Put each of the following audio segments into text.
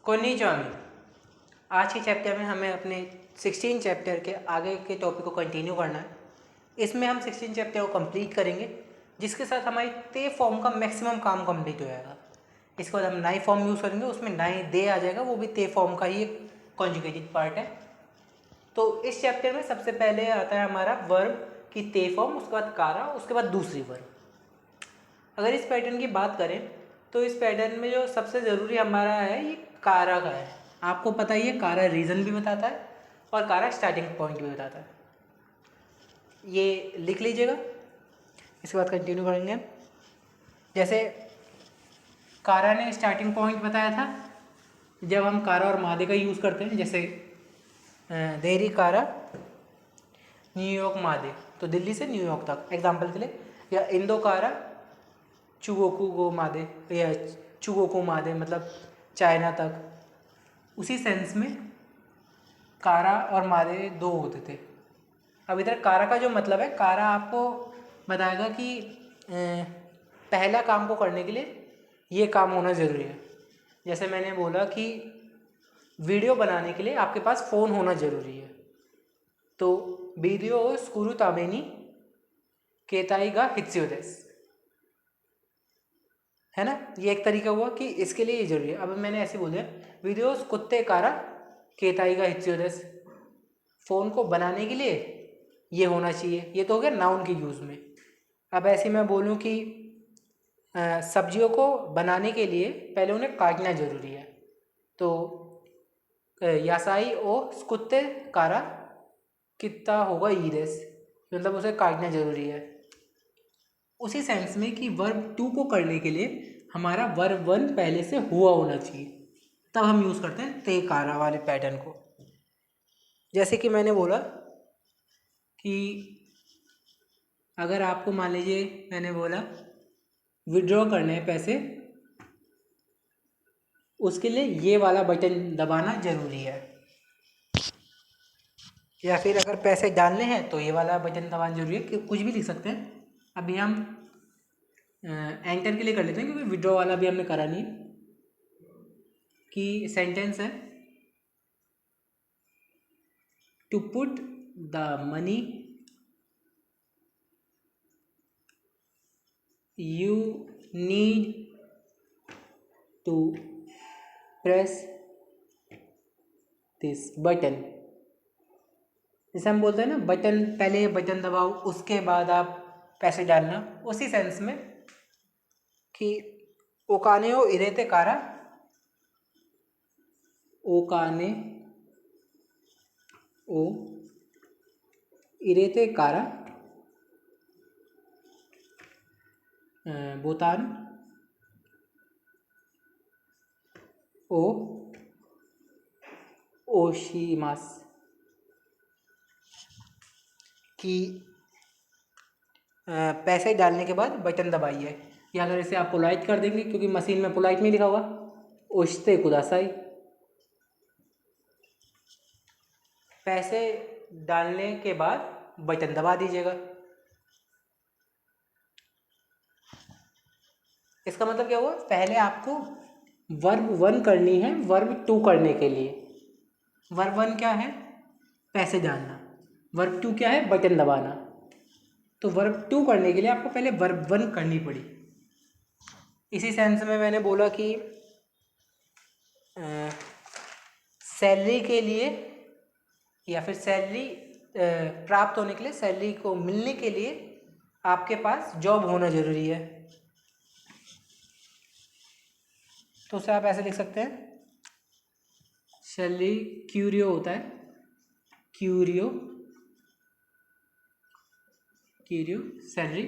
Konnichiwa. आज के chapter में हमें अपने 16 चैप्टर के आगे के टॉपिक को कंटिन्यू करना है। इसमें हम 16 चैप्टर को कंप्लीट करेंगे, जिसके साथ हमारी ते फॉर्म का मैक्सिमम काम कंप्लीट हो जाएगा। इसके बाद हम नाई फॉर्म यूज़ करेंगे, उसमें नाई दे आ जाएगा, वो भी ते फॉर्म का ही एक कॉन्जुगेटेड पार्ट है। तो इस चैप्टर में सबसे पहले आता है हमारा वर्ब की ते फॉर्म, उसके बाद कारा, उसके बाद दूसरी वर्ब। अगर इस पैटर्न की बात करें तो इस पैटर्न में जो सबसे ज़रूरी हमारा है ये कारा का है। आपको पता ही है, कारा रीज़न भी बताता है और कारा स्टार्टिंग पॉइंट भी बताता है। ये लिख लीजिएगा, इसके बाद कंटिन्यू करेंगे। जैसे कारा ने स्टार्टिंग पॉइंट बताया था, जब हम कारा और मादे का यूज़ करते हैं, जैसे देरी कारा न्यूयॉर्क मादे, तो दिल्ली से न्यूयॉर्क तक एग्जाम्पल के लिए, या इंदो कारा चुगोकू गो मादे, या चुगोकू मादे मतलब चाइना तक। उसी सेंस में कारा और मादे दो होते थे। अब इधर कारा का जो मतलब है, कारा आपको बताएगा कि पहला काम को करने के लिए ये काम होना ज़रूरी है। जैसे मैंने बोला कि वीडियो बनाने के लिए आपके पास फ़ोन होना ज़रूरी है, तो वीडियो स्कुरु तामेनी केताई गा हित्सियो देस, है ना। ये एक तरीका हुआ कि इसके लिए ये जरूरी है। अब मैंने ऐसे बोल दिया, वीडियोस कुत्ते कारा केताई का हित्सियो देस, फ़ोन को बनाने के लिए ये होना चाहिए। ये तो हो गया नाउन के यूज़ में। अब ऐसे मैं बोलूँ कि सब्जियों को बनाने के लिए पहले उन्हें काटना ज़रूरी है, तो यासाई ओ कुत्ते कारा कितना होगा ई देस, मतलब उसे काटना ज़रूरी है। उसी सेंस में कि वर्ब टू को करने के लिए हमारा वर्ब वन पहले से हुआ होना चाहिए, तब हम यूज़ करते हैं ते कारा वाले पैटर्न को। जैसे कि मैंने बोला कि अगर आपको मान लीजिए मैंने बोला विड्रॉ करने हैं पैसे, उसके लिए ये वाला बटन दबाना ज़रूरी है, या फिर अगर पैसे डालने हैं तो ये वाला बटन दबाना ज़रूरी है, कि कुछ भी लिख सकते हैं। अभी हम एंटर के लिए कर लेते हैं, क्योंकि विड्रॉ वाला भी हमने करा नहीं। कि सेंटेंस है, to put the money you need to press this button. जैसे हम बोलते हैं ना, बटन पहले बटन दबाओ उसके बाद आप पैसे डालना, उसी सेंस में कि ओकाने ओ इरेते कारा, ओकाने ओ इरेते कारा बोतान ओ ओशिमास, कि पैसे डालने के बाद बटन दबाइए। या अगर इसे आप पोलाइट कर देंगे, क्योंकि मशीन में पोलाइट नहीं लिखा हुआ, ओशिते कुदासाई, पैसे डालने के बाद बटन दबा दीजिएगा। इसका मतलब क्या हुआ, पहले आपको वर्ब वन करनी है वर्ब टू करने के लिए। वर्ब वन क्या है, पैसे डालना, वर्ब टू क्या है, बटन दबाना। तो वर्ब टू करने के लिए आपको पहले वर्ब वन करनी पड़ी। इसी सेंस में मैंने बोला कि सैलरी के लिए, या फिर सैलरी प्राप्त होने के लिए, सैलरी को मिलने के लिए आपके पास जॉब होना ज़रूरी है। तो उसे आप ऐसे लिख सकते हैं, सैलरी क्यूरियो होता है, क्यूरियो क्यूरियो सैलरी।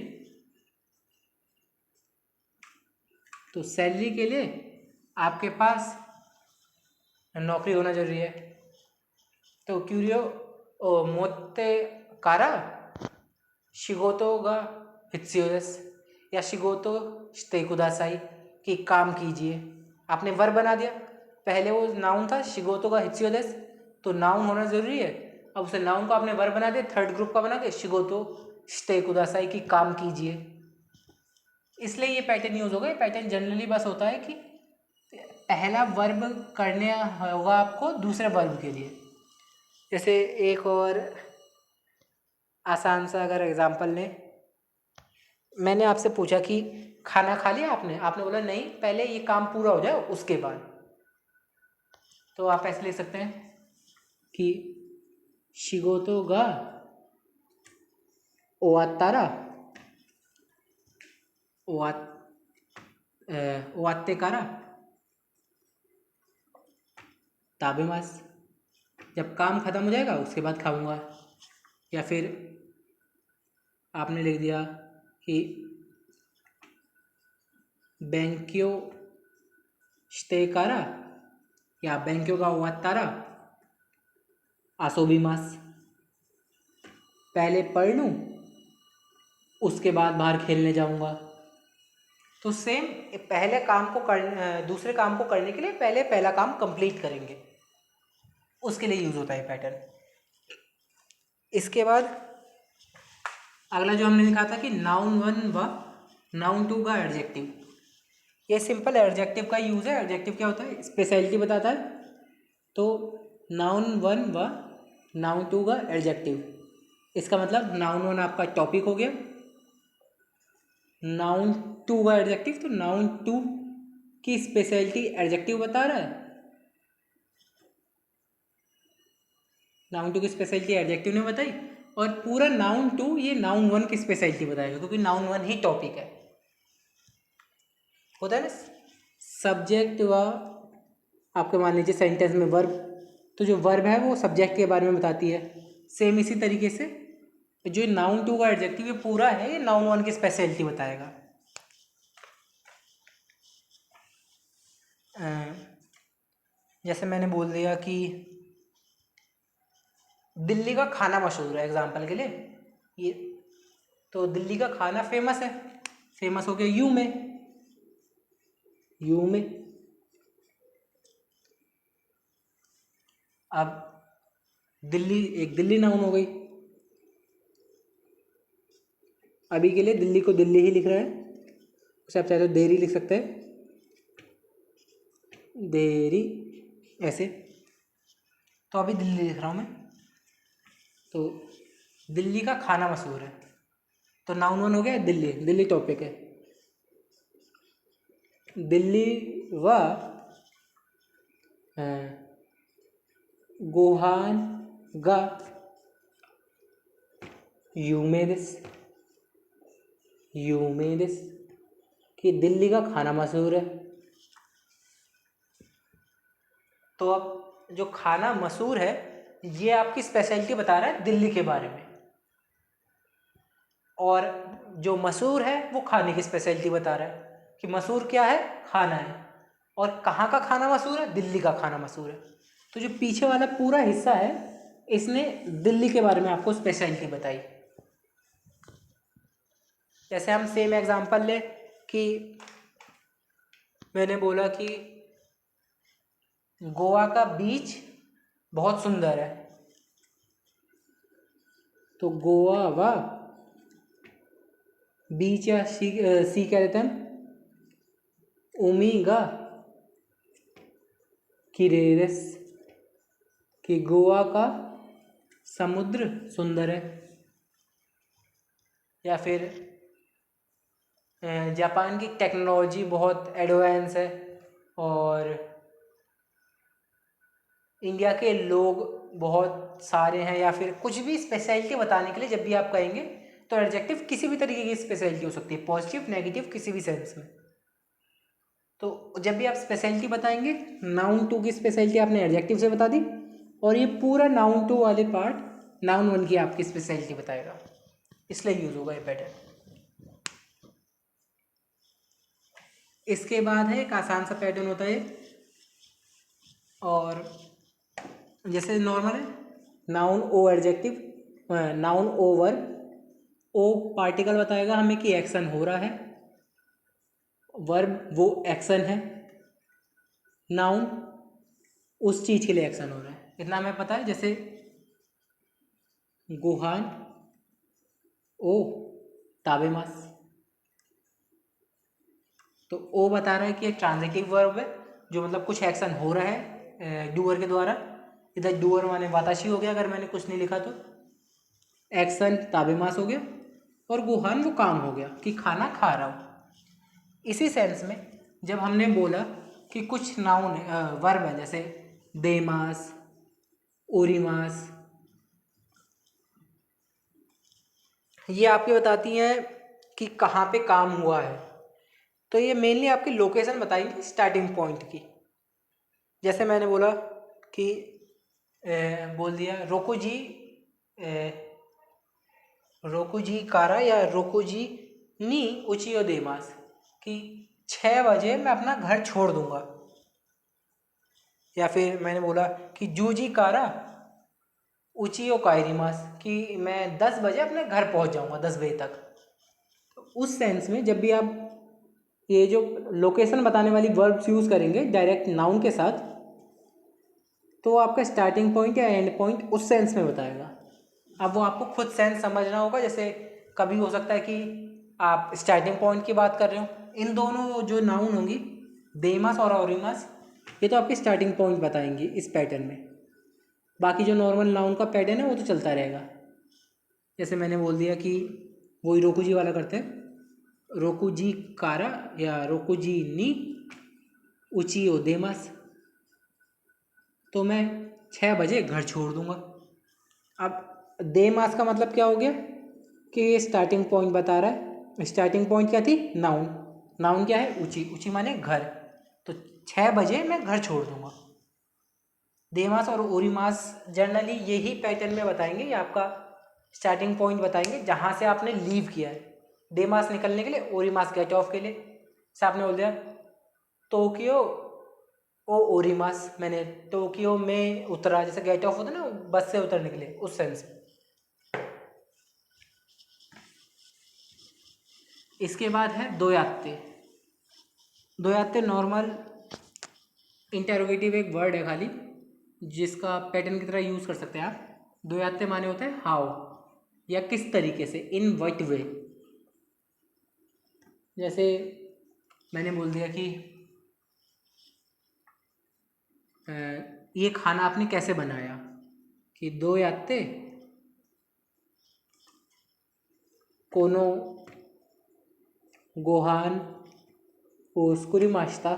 तो सैलरी के लिए आपके पास नौकरी होना जरूरी है। तो क्यूरियो मोते कारा शिगोतो गा हित्सियो देस, या शिगोतो शिते कुदासाई, कि काम कीजिए। आपने वर्ब बना दिया, पहले वो नाउन था शिगोतो का हित्सियो देस, तो नाउन होना ज़रूरी है। अब उसे नाउन को आपने वर्ब बना दिया, थर्ड ग्रुप का बना के शिगोतो शिते कुदासाई, कि काम कीजिए। इसलिए ये पैटर्न यूज़ होगा। ये पैटर्न जनरली बस होता है कि पहला वर्ब करने होगा आपको दूसरे वर्ब के लिए। जैसे एक और आसान सा अगर एग्जांपल लें, मैंने आपसे पूछा कि खाना खा लिया आपने, आपने बोला नहीं, पहले ये काम पूरा हो जाए उसके बाद। तो आप ऐसे ले सकते हैं कि शिगोतो गा ओवात्तारा ओवात्ते कारा ताबेमास, जब काम खत्म हो जाएगा उसके बाद खाऊंगा। या फिर आपने लिख दिया कि बैंक्यो श्तेकारा या बैंक्यो का ओवात्तारा आसोबीमास, पहले पढ़ लूँ उसके बाद बाहर खेलने जाऊंगा। तो सेम पहले काम को दूसरे काम को करने के लिए पहले पहला काम कंप्लीट करेंगे, उसके लिए यूज होता है पैटर्न। इसके बाद अगला जो हमने लिखा था कि नाउन वन व नाउन टू का एडजेक्टिव, ये सिंपल एडजेक्टिव का यूज है। एडजेक्टिव क्या होता है, स्पेशलिटी बताता है। तो नाउन वन व नाउन टू का एडजेक्टिव, इसका मतलब नाउन वन आपका टॉपिक हो गया, नाउन टू का एडजेक्टिव, तो नाउन टू की स्पेशलिटी एडजेक्टिव बता रहा है, नाउन टू की स्पेशलिटी एडजेक्टिव ने बताई, और पूरा नाउन टू ये नाउन वन की स्पेशलिटी बताएगा, क्योंकि नाउन वन ही टॉपिक है। होता है ना, सब्जेक्ट व आपके मान लीजिए सेंटेंस में वर्ब, तो जो वर्ब है वो सब्जेक्ट के बारे में बताती है। सेम इसी तरीके से जो नाउन टू का एडजेक्टिव ये पूरा है, ये नाउन वन की स्पेशलिटी बताएगा। जैसे मैंने बोल दिया कि दिल्ली का खाना मशहूर है एग्जाम्पल के लिए, ये तो दिल्ली का खाना फेमस है, फेमस हो गया यू में, यू में। अब दिल्ली एक दिल्ली नाउन हो गई, अभी के लिए दिल्ली को दिल्ली ही लिख रहे हैं, उसे आप चाहे तो देरी लिख सकते हैं, देरी ऐसे। तो अभी दिल्ली लिख रहा हूँ मैं, तो दिल्ली का खाना मशहूर है, तो नाउन वन हो गया दिल्ली, दिल्ली टॉपिक है। दिल्ली व गोहान गा यूमेदिस, यूमेदिस कि दिल्ली का खाना मशहूर है। तो अब जो खाना मशहूर है ये आपकी स्पेशलिटी बता रहा है दिल्ली के बारे में, और जो मशहूर है वो खाने की स्पेशलिटी बता रहा है कि मशहूर क्या है, खाना है, और कहाँ का खाना मशहूर है, दिल्ली का खाना मशहूर है। तो जो पीछे वाला पूरा हिस्सा है इसने दिल्ली के बारे में आपको स्पेशलिटी बताई। जैसे हम सेम एग्जांपल ले कि मैंने बोला कि गोवा का बीच बहुत सुंदर है, तो गोवा व बीच या सी कह देते हैं, ओमेगा किरेरस कि गोवा का समुद्र सुंदर है। या फिर जापान की टेक्नोलॉजी बहुत एडवांस है, और इंडिया के लोग बहुत सारे हैं, या फिर कुछ भी स्पेशलिटी बताने के लिए जब भी आप कहेंगे तो एडजेक्टिव किसी भी तरीके की स्पेशलिटी हो सकती है, पॉजिटिव नेगेटिव किसी भी सेंस में। तो जब भी आप स्पेशलिटी बताएंगे, नाउन टू की स्पेशलिटी आपने एडजेक्टिव से बता दी, और ये पूरा नाउन टू वाले पार्ट नाउन वन की आपकी स्पेशलिटी बताएगा, इसलिए यूज होगा ये पैटर्न। इसके बाद है एक आसान सा पैटर्न होता है, और जैसे नॉर्मल है नाउन ओ एडजेक्टिव, नाउन ओ वर्ब, ओ पार्टिकल बताएगा हमें कि एक्शन हो रहा है, वर्ब वो एक्शन है, नाउन उस चीज के लिए एक्शन हो रहा है, इतना हमें पता है। जैसे गुहान ओ ताबेमास, तो ओ बता रहा है कि एक ट्रांजिटिव वर्ब है, जो मतलब कुछ एक्शन हो रहा है डूअर के द्वारा। इधर डूअर माने वाताशी हो गया अगर मैंने कुछ नहीं लिखा तो, एक्शन ताबेमास हो गया, और गुहान वो काम हो गया कि खाना खा रहा हूँ। इसी सेंस में जब हमने बोला कि कुछ नाउन वर्ब है जैसे देमास, ओरिमास, ये आपके बताती हैं कि कहाँ पे काम हुआ है, तो ये मेनली आपकी लोकेशन बताएंगी स्टार्टिंग पॉइंट की। जैसे मैंने बोला कि बोल दिया रोकोजी रोकोजी कारा या रोकोजी नी उचियो देमास, कि 6 बजे मैं अपना घर छोड़ दूंगा। या फिर मैंने बोला कि जूजी कारा उचियो कायरिमास, कि मैं 10 बजे अपने घर पहुंच जाऊंगा 10 बजे तक। तो उस सेंस में जब भी आप ये जो लोकेशन बताने वाली वर्ब्स यूज़ करेंगे डायरेक्ट नाउन के साथ, तो आपका स्टार्टिंग पॉइंट या एंड पॉइंट उस सेंस में बताएगा। अब वो आपको खुद सेंस समझना होगा। जैसे कभी हो सकता है कि आप स्टार्टिंग पॉइंट की बात कर रहे हो, इन दोनों जो नाउन होंगी देमास और ओरिमास, ये तो आपकी स्टार्टिंग पॉइंट बताएंगी इस पैटर्न में। बाकी जो नॉर्मल नाउन का पैटर्न है वो तो चलता रहेगा। जैसे मैंने बोल दिया कि वही रोकुजी वाला करते हैं, रोकुजी कारा या रोकुजी नी उचियो देमास, तो मैं 6 बजे घर छोड़ दूंगा। अब देमास का मतलब क्या हो गया कि ये स्टार्टिंग पॉइंट बता रहा है। स्टार्टिंग पॉइंट क्या थी? नाउन। नाउन क्या है? ऊंची। ऊंची माने घर। तो 6 बजे मैं घर छोड़ दूंगा। देमास और ओरिमास जनरली यही पैटर्न में बताएंगे, ये आपका स्टार्टिंग पॉइंट बताएंगे जहाँ से आपने लीव किया है। देमास निकलने के लिए, ओरिमास गेट ऑफ के लिए। जैसे आपने बोल दिया टोक्यो ओ ओरिमास, मैंने टोक्यो में उतरा, जैसे गेट ऑफ होता है ना बस से उतरने के लिए, उस सेंस में। इसके बाद है दोयात्ते। दोयात्ते नॉर्मल इंटेरोगेटिव एक वर्ड है खाली, जिसका पैटर्न की तरह यूज़ कर सकते हैं आप। दोयात्ते माने होते हैं हाउ, या किस तरीके से, इन व्हाट वे। जैसे मैंने बोल दिया कि ये खाना आपने कैसे बनाया, कि दोयात्ते कोनो गोहान ओस्कुरी माश्ता,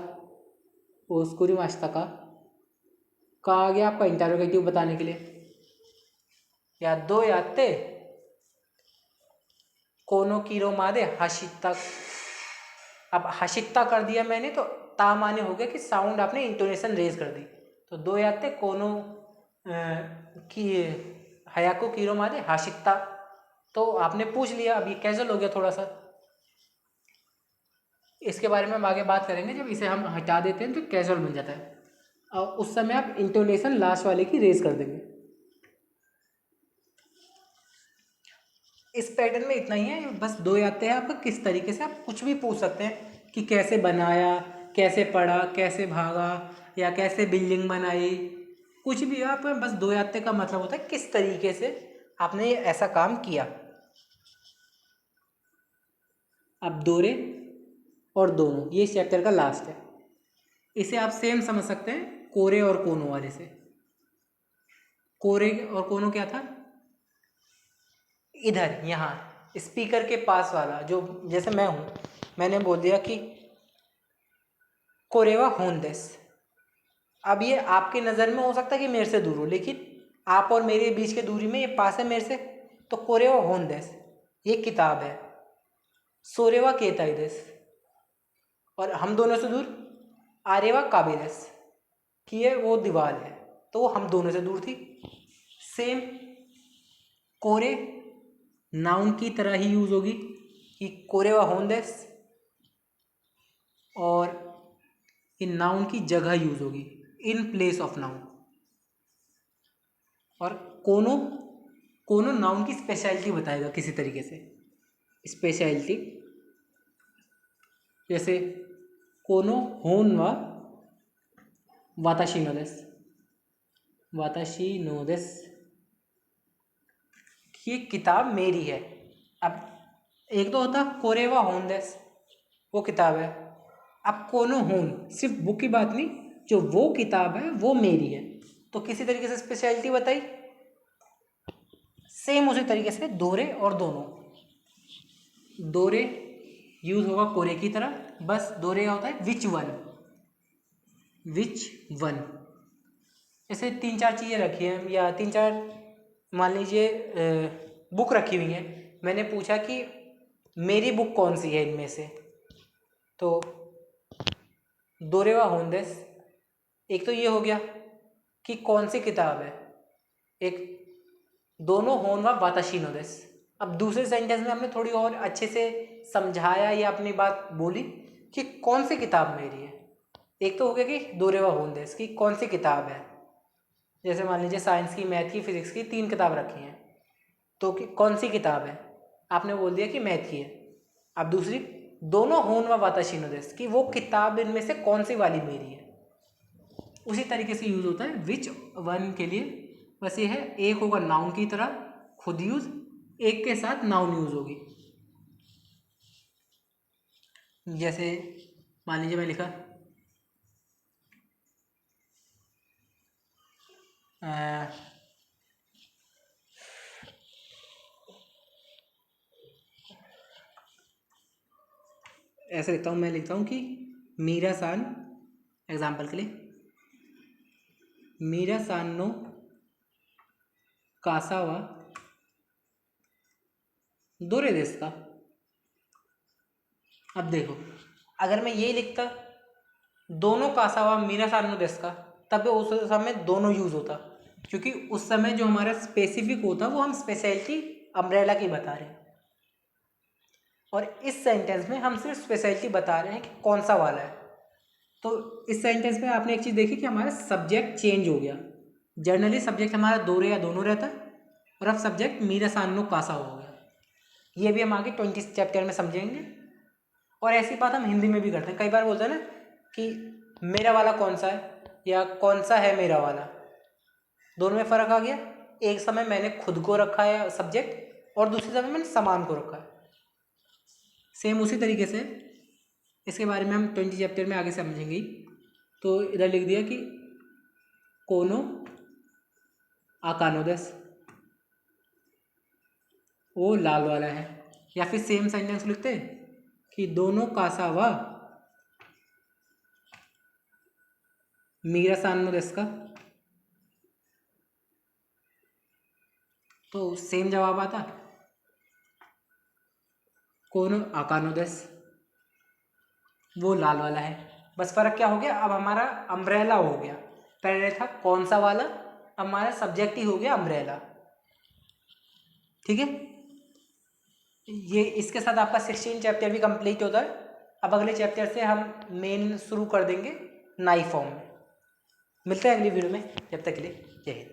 ओस्कुरी माश्ता का आ गया आपका इंटेरोगेटिव बताने के लिए। या दोयात्ते कोनो कीरो मादे हाशिता। अब हाशिता कर दिया मैंने तो ता माने हो गया कि साउंड आपने इंटोनेशन रेज कर दी। तो दोयात्ते कोनो की हयाको कीरो मादे हाशिता, तो आपने पूछ लिया। अब ये कैजुअल हो गया थोड़ा सा। इसके बारे में हम आगे बात करेंगे। जब इसे हम हटा देते हैं तो कैजुअल बन जाता है, और उस समय आप इंटोनेशन लास्ट वाले की रेज कर देंगे। इस पैटर्न में इतना ही है, बस दो आते हैं आपका किस तरीके से। आप कुछ भी पूछ सकते हैं कि कैसे बनाया, कैसे पढ़ा, कैसे भागा, या कैसे बिल्डिंग बनाई, कुछ भी आप बस दो आते का मतलब होता है किस तरीके से आपने ऐसा काम किया। अब दोरे और दोनों ये इस चैप्टर का लास्ट है। इसे आप सेम समझ सकते हैं कोरे और कोनो वाले से। कोरे और कोनो क्या था? इधर यहाँ स्पीकर के पास वाला, जो जैसे मैं हूँ, मैंने बोल दिया कि कोरेवा होंदेस। अब ये आपके नज़र में हो सकता है कि मेरे से दूर हो, लेकिन आप और मेरे बीच की दूरी में ये पास है मेरे से। तो कोरेवा होंदेस ये किताब है, सोरेवा केताइदेस, और हम दोनों से दूर आरेवा काबिलेस, कि ये वो दीवार है, तो वो हम दोनों से दूर थी। सेम कोरे नाउन की तरह ही यूज होगी कि कोरेवा होंदेस, और इन नाउन की जगह यूज होगी इन प्लेस ऑफ नाउन। और कोनो कोनो नाउन की स्पेशलिटी बताएगा किसी तरीके से। स्पेशलिटी जैसे कोनो होन वा वाताशी नोदेस, वाताशी नोदेस, ये किताब मेरी है। अब एक तो होता कोरेवा होंदेस, वो किताब है, अब कोनो होन सिर्फ बुक की बात नहीं, जो वो किताब है वो मेरी है। तो किसी तरीके से स्पेशलिटी बताई, सेम उसी तरीके से दोहरे और दोनों। दोहरे यूज होगा कोरे की तरह, बस दोहरे का होता है विच वन, विच वन। ऐसे 3-4 चीज़ें रखी हैं, या 3-4 मान लीजिए बुक रखी हुई हैं। मैंने पूछा कि मेरी बुक कौन सी है इनमें से, तो दोहरे वा होंदेस। एक तो ये हो गया कि कौन सी किताब है, एक दोनों होन व वाताशी नोदेस। अब दूसरे सेंटेंस में हमने थोड़ी और अच्छे से समझाया या अपनी बात बोली कि कौन सी किताब मेरी है। एक तो हो गया कि दोहरे व होंदेस की कौन सी किताब है, जैसे मान लीजिए साइंस की, मैथ की, फिजिक्स की 3 किताब रखी हैं, तो कि कौन सी किताब है, आपने बोल दिया कि मैथ की है। अब दूसरी दोनों होन व वाताशी नोदेस कि वो किताब इनमें से कौन सी वाली मेरी है। उसी तरीके से यूज़ होता है विच वन के लिए। बस ये है, एक होगा नाउन की तरह खुद यूज, एक के साथ नाउन यूज होगी। जैसे मान लीजिए मैं लिखा ऐसे लिखता हूँ, मैं लिखता हूँ कि मीरा सान, एग्जाम्पल के लिए, मीरा सान नो कासावा दोरे देश का। अब देखो, अगर मैं ये लिखता दोनों कासावा मीरा सान नो देश का, तब उस समय दोनों यूज होता, क्योंकि उस समय जो हमारा स्पेसिफिक होता वो हम स्पेशलिटी अम्ब्रेला की बता रहे हैं, और इस सेंटेंस में हम सिर्फ स्पेशलिटी बता रहे हैं कि कौन सा वाला है। तो इस सेंटेंस में आपने एक चीज़ देखी कि हमारा सब्जेक्ट चेंज हो गया। जनरली सब्जेक्ट हमारा दोहरे या दोनों रहता है, और अब सब्जेक्ट मीरा सानो कासा हो गया। ये भी हम आगे 20 चैप्टर में समझेंगे। और ऐसी बात हम हिंदी में भी करते हैं, कई बार बोलते हैं ना कि मेरा वाला कौन सा है या कौन सा है मेरा वाला, दोनों में फ़र्क आ गया। एक समय मैंने खुद को रखा है सब्जेक्ट, और दूसरे समय मैंने सामान को रखा है। सेम उसी तरीके से इसके बारे में हम 20 चैप्टर में आगे समझेंगे। तो इधर लिख दिया कि कोनो आकानोदस, वो लाल वाला है। या फिर सेम सेंटेंस लिखते कि दोनों कासावा मीरा सानो देस का, तो सेम जवाब आता कोनो आकानोदस, वो लाल वाला है। बस फर्क क्या हो गया, अब हमारा अम्ब्रेला हो गया। पहले था कौन सा वाला, अब हमारा सब्जेक्ट ही हो गया अम्ब्रेला। ठीक है, ये इसके साथ आपका 16 चैप्टर भी कंप्लीट होता है। अब अगले चैप्टर से हम मेन शुरू कर देंगे नाई फॉर्म में। मिलते हैं अगली वीडियो में, जब तक के लिए जय हिंद।